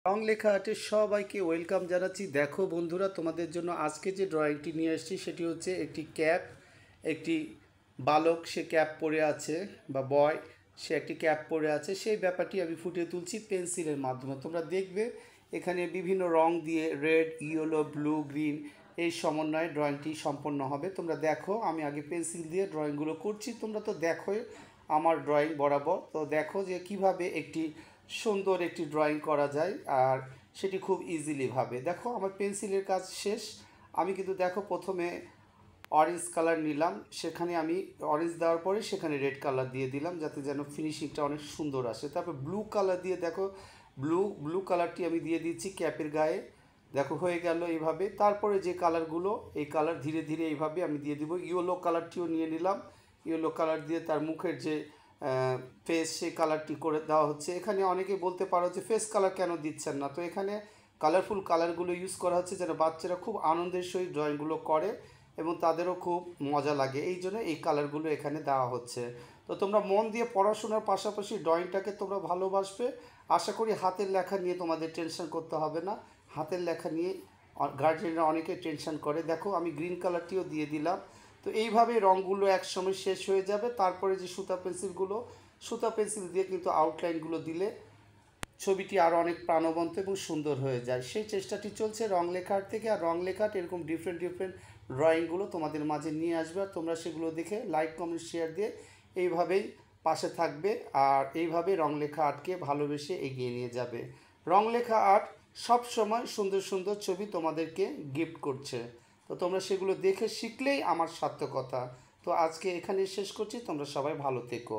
রং লেখা আর্টের সবাইকে ওয়েলকাম জানাচ্ছি। দেখো বন্ধুরা, তোমাদের জন্য আজকে যে ড্রয়িংটি নিয়ে আসছি সেটি হচ্ছে একটি ক্যাপ। একটি বালক সে ক্যাপ পরে আছে, বা বয় সে একটি ক্যাপ পরে আছে, সেই ব্যাপারটি আমি ফুটিয়ে তুলছি পেন্সিলের মাধ্যমে। তোমরা দেখবে এখানে বিভিন্ন রং দিয়ে রেড, ইয়েলো, ব্লু, গ্রিন এই সমন্বয়ে ড্রয়িংটি সম্পন্ন হবে। তোমরা দেখো, আমি আগে পেন্সিল দিয়ে ড্রয়িংগুলো করছি, তোমরা তো দেখোই আমার ড্রয়িং বরাবর। তো দেখো যে কিভাবে একটি সুন্দর একটি ড্রয়িং করা যায়, আর সেটি খুব ইজিলি ভাবে। দেখো আমার পেন্সিলের কাজ শেষ। আমি কিন্তু দেখো প্রথমে অরেঞ্জ কালার নিলাম, সেখানে আমি অরেঞ্জ দেওয়ার পরে সেখানে রেড কালার দিয়ে দিলাম, যাতে যেন ফিনিশিংটা অনেক সুন্দর আসে। তারপর ব্লু কালার দিয়ে দেখো, ব্লু কালারটি আমি দিয়ে দিচ্ছি ক্যাপের গায়ে। দেখো হয়ে গেল এইভাবে। তারপরে যে কালারগুলো, এই কালার ধীরে ধীরে এইভাবে আমি দিয়ে দিব। ইয়েলো কালারটিও নিয়ে নিলাম, ইয়েলো কালার দিয়ে তার মুখের যে ফেস, সেই কালারটি করে দেওয়া হচ্ছে। এখানে অনেকে বলতে পারো যে ফেস কালার কেন দিচ্ছেন না, তো এখানে কালারফুল কালারগুলো ইউজ করা হচ্ছে যেন বাচ্চারা খুব আনন্দের সহিত ড্রয়িংগুলো করে এবং তাদেরও খুব মজা লাগে, এই জন্য এই কালারগুলো এখানে দেওয়া হচ্ছে। তো তোমরা মন দিয়ে পড়াশোনার পাশাপাশি ড্রয়িংটাকে তোমরা ভালোবাসবে। আশা করি হাতের লেখা নিয়ে তোমাদের টেনশন করতে হবে না। হাতের লেখা নিয়ে গার্জিয়ানরা অনেকে টেনশন করে। দেখো আমি গ্রিন কালারটিও দিয়ে দিলাম। তো এইভাবে রঙগুলো একসময় শেষ হয়ে যাবে। তারপরে যে সুতা পেন্সিল দিয়ে কিন্তু আউটলাইনগুলো দিলে ছবিটি আরও অনেক প্রাণবন্ত এবং সুন্দর হয়ে যায়। সেই চেষ্টাটি চলছে রং লেখার থেকে। আর রং লেখার এরকম ডিফারেন্ট ড্রয়িংগুলো তোমাদের মাঝে নিয়ে আসবে, আর তোমরা সেগুলো দেখে লাইক, কমেন্ট, শেয়ার দিয়ে এইভাবেই পাশে থাকবে। আর এইভাবে রং লেখা আর্টকে ভালোবেসে এগিয়ে নিয়ে যাবে। রং লেখা আর্ট সব সময় সুন্দর সুন্দর ছবি তোমাদেরকে গিফট করছে। তো তোমরা সেগুলো দেখে শিখলেই আমার সার্থকতা। তো আজকে এখানে শেষ করছি, তোমরা সবাই ভালো থেকো।